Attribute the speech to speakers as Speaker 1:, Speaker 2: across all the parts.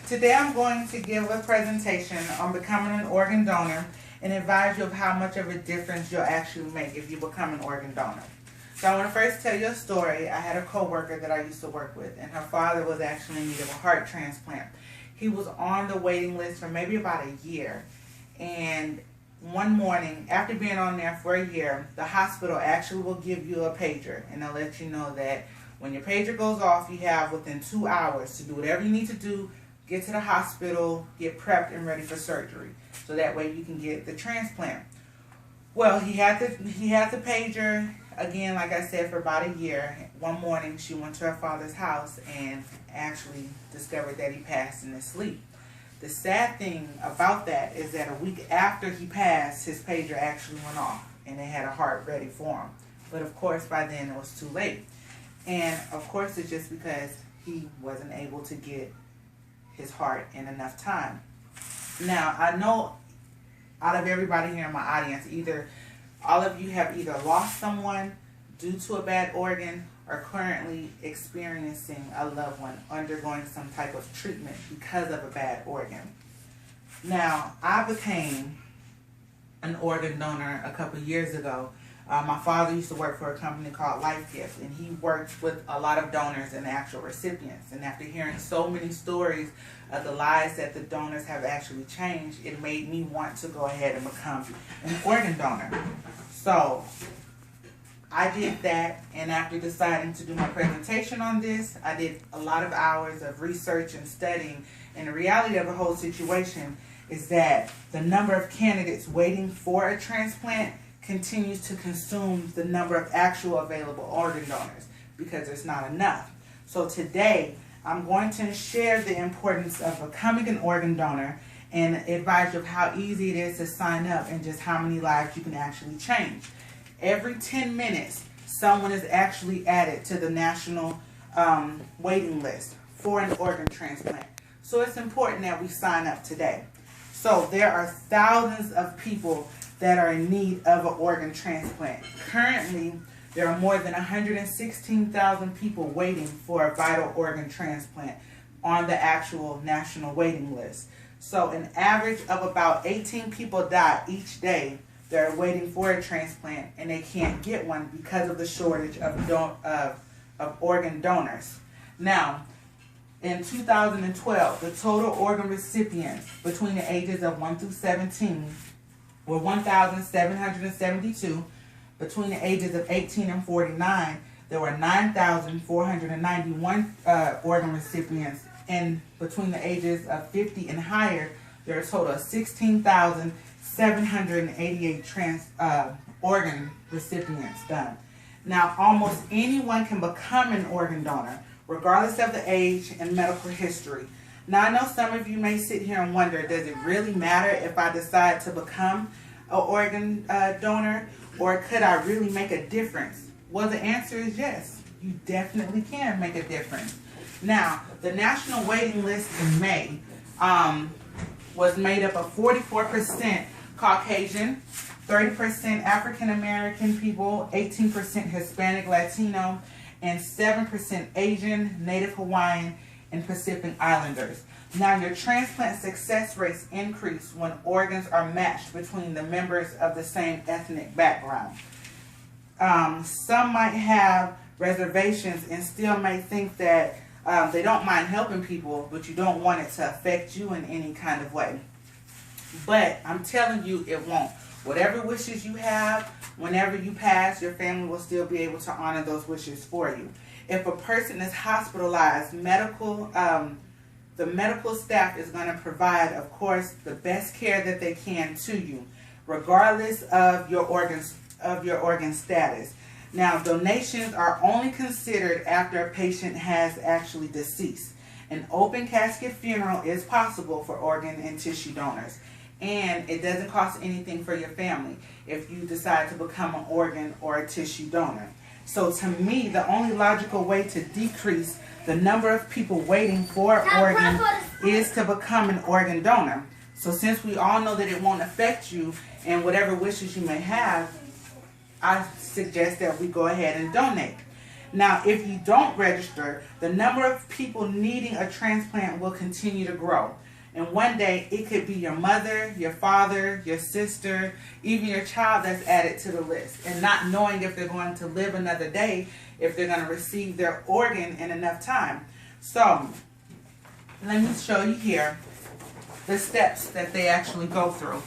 Speaker 1: Today I'm going to give a presentation on becoming an organ donor and advise you of how much of a difference you'll actually make if you become an organ donor. So I want to first tell you a story. I had a coworker that I used to work with, and her father was actually in need of a heart transplant. He was on the waiting list for maybe about a year, and one morning, after being on there for a year, the hospital actually will give you a pager, and they'll let you know that when your pager goes off, you have within 2 hours to do whatever you need to do, get to the hospital, get prepped and ready for surgery, so that way you can get the transplant. Well, he had the pager again, like I said, for about a year. One morning, she went to her father's house and actually discovered that he passed in his sleep. The sad thing about that is that a week after he passed, his pager actually went off, and they had a heart ready for him. But of course, by then it was too late. And of course, it's just because he wasn't able to get his heart in enough time. Now, I know out of everybody here in my audience, either all of you have either lost someone due to a bad organ or currently experiencing a loved one undergoing some type of treatment because of a bad organ. Now, I became an organ donor a couple years ago. My father used to work for a company called Life Gift, and he worked with a lot of donors and actual recipients. And after hearing so many stories of the lives that the donors have actually changed, it made me want to go ahead and become an organ donor. So I did that, and after deciding to do my presentation on this, I did a lot of hours of research and studying. And the reality of the whole situation is that the number of candidates waiting for a transplant continues to consume the number of actual available organ donors because there's not enough. So today, I'm going to share the importance of becoming an organ donor and advise you of how easy it is to sign up and just how many lives you can actually change. Every 10 minutes, someone is actually added to the national waiting list for an organ transplant. So it's important that we sign up today. So there are thousands of people that are in need of an organ transplant. Currently, there are more than 116,000 people waiting for a vital organ transplant on the actual national waiting list. So an average of about 18 people die each day that are waiting for a transplant, and they can't get one because of the shortage of organ donors. Now, in 2012, the total organ recipients between the ages of 1 through 17 were 1,772. Between the ages of 18 and 49, there were 9,491 organ recipients. And between the ages of 50 and higher, there are a total of 16,788 organ recipients done. Now, almost anyone can become an organ donor, regardless of the age and medical history. Now, I know some of you may sit here and wonder, does it really matter if I decide to become an organ donor, or could I really make a difference? Well, the answer is yes. You definitely can make a difference. Now, the national waiting list in May was made up of 44% Caucasian, 30% African American people, 18% Hispanic Latino, and 7% Asian, Native Hawaiian, and Pacific Islanders. Now, your transplant success rates increase when organs are matched between the members of the same ethnic background. Some might have reservations and still may think that they don't mind helping people, but you don't want it to affect you in any kind of way. But I'm telling you, it won't. Whatever wishes you have, whenever you pass, your family will still be able to honor those wishes for you. If a person is hospitalized, the medical staff is going to provide, of course, the best care that they can to you, regardless of your organ status. Now, donations are only considered after a patient has actually deceased. An open casket funeral is possible for organ and tissue donors, and it doesn't cost anything for your family if you decide to become an organ or a tissue donor. So to me, the only logical way to decrease the number of people waiting for an organ is to become an organ donor. So since we all know that it won't affect you and whatever wishes you may have, I suggest that we go ahead and donate. Now, if you don't register, the number of people needing a transplant will continue to grow. And one day, it could be your mother, your father, your sister, even your child that's added to the list. And not knowing if they're going to live another day, if they're going to receive their organ in enough time. So, let me show you here the steps that they actually go through.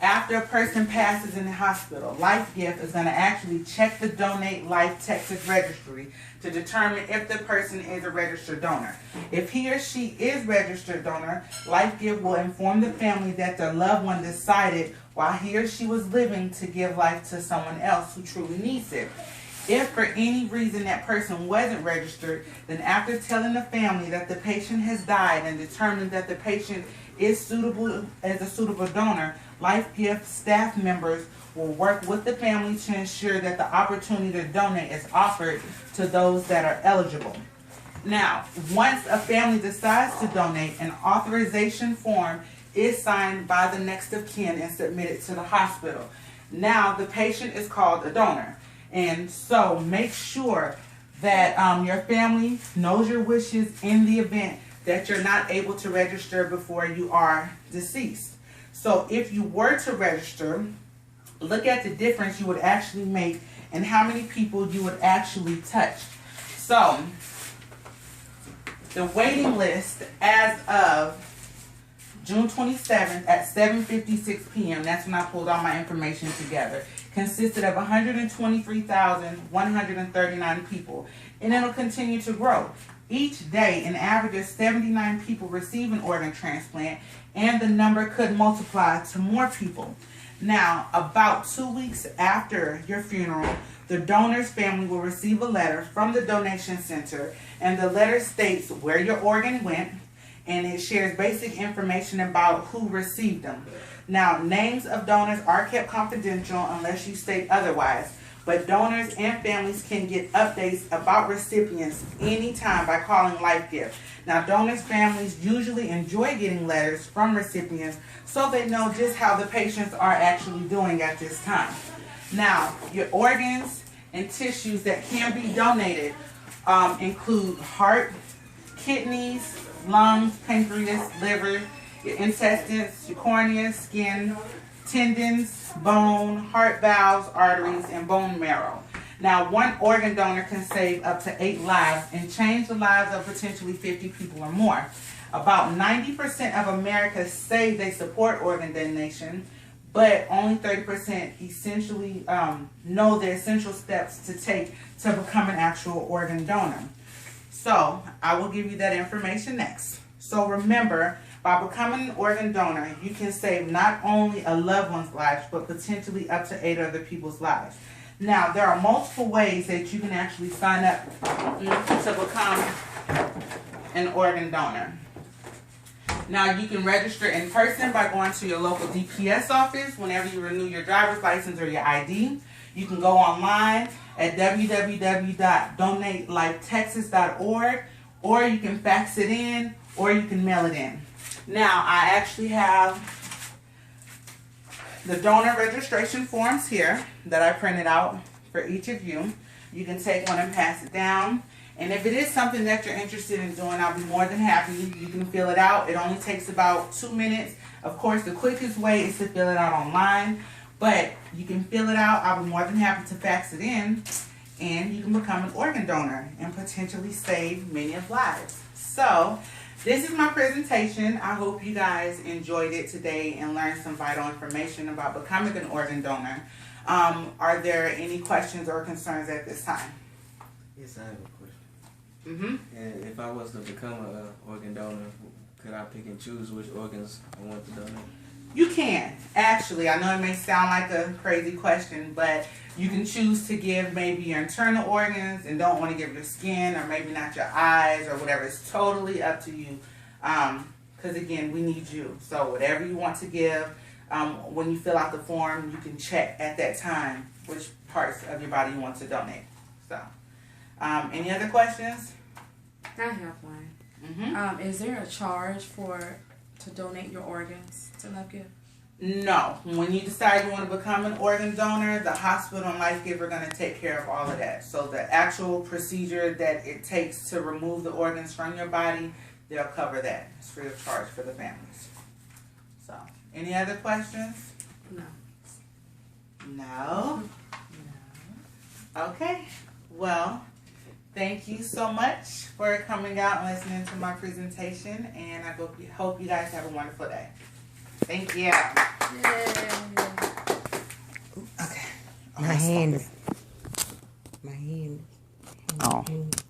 Speaker 1: After a person passes in the hospital, LifeGift is going to actually check the Donate Life Texas registry to determine if the person is a registered donor. If he or she is registered donor, LifeGift will inform the family that their loved one decided while he or she was living to give life to someone else who truly needs it. If for any reason that person wasn't registered, then after telling the family that the patient has died and determined that the patient is suitable as a suitable donor, LifeGift staff members will work with the family to ensure that the opportunity to donate is offered to those that are eligible. Now, once a family decides to donate, an authorization form is signed by the next of kin and submitted to the hospital. Now, the patient is called a donor. And so make sure that your family knows your wishes in the event that you're not able to register before you are deceased. So if you were to register, look at the difference you would actually make and how many people you would actually touch. So the waiting list as of June 27th at 7:56 p.m., that's when I pulled all my information together, consisted of 123,139 people, and it'll continue to grow. Each day, an average of 79 people receive an organ transplant, and the number could multiply to more people. Now, about 2 weeks after your funeral, the donor's family will receive a letter from the donation center, and the letter states where your organ went, and it shares basic information about who received them. Now, names of donors are kept confidential unless you state otherwise, but donors and families can get updates about recipients anytime by calling LifeGift. Now, donors' families usually enjoy getting letters from recipients so they know just how the patients are actually doing at this time. Now, your organs and tissues that can be donated include heart, kidneys, lungs, pancreas, liver, your intestines, your cornea, skin, tendons, bone, heart valves, arteries, and bone marrow. Now, one organ donor can save up to 8 lives and change the lives of potentially 50 people or more. About 90% of America say they support organ donation, but only 30% essentially know the essential steps to take to become an actual organ donor. So, I will give you that information next. So remember, by becoming an organ donor, you can save not only a loved one's life, but potentially up to 8 other people's lives. Now, there are multiple ways that you can actually sign up to become an organ donor. Now, you can register in person by going to your local DPS office whenever you renew your driver's license or your ID. You can go online at www.donatelifetexas.org, or you can fax it in, or you can mail it in. Now, I actually have the donor registration forms here that I printed out for each of you. You can take one and pass it down. And if it is something that you're interested in doing, I'll be more than happy. You can fill it out. It only takes about 2 minutes. Of course, the quickest way is to fill it out online. But you can fill it out. I'll be more than happy to fax it in. And you can become an organ donor and potentially save many of lives. So, this is my presentation. I hope you guys enjoyed it today and learned some vital information about becoming an organ donor. Are there any questions or concerns at this time?
Speaker 2: Yes, I have a question.
Speaker 1: Mm-hmm.
Speaker 2: And if I was to become an organ donor, could I pick and choose which organs I want to donate?
Speaker 1: You can, actually. I know it may sound like a crazy question, but you can choose to give maybe your internal organs and don't want to give your skin, or maybe not your eyes or whatever. It's totally up to you. Because again, we need you. So whatever you want to give, when you fill out the form, you can check at that time which parts of your body you want to donate. So, any other questions?
Speaker 3: I have one.
Speaker 1: Mm-hmm.
Speaker 3: Is there a charge to donate your organs to LifeGift?
Speaker 1: No. When you decide you want to become an organ donor, the hospital and Life Giver are going to take care of all of that. So the actual procedure that it takes to remove the organs from your body, they'll cover that. It's free of charge for the families. So, any other questions?
Speaker 3: No.
Speaker 1: No? No. Okay. Well, thank you so much for coming out and listening to my presentation, and I hope you guys have a wonderful day. Thank you.
Speaker 3: Yay.
Speaker 1: Okay.
Speaker 4: My hand. My hand.
Speaker 1: Oh.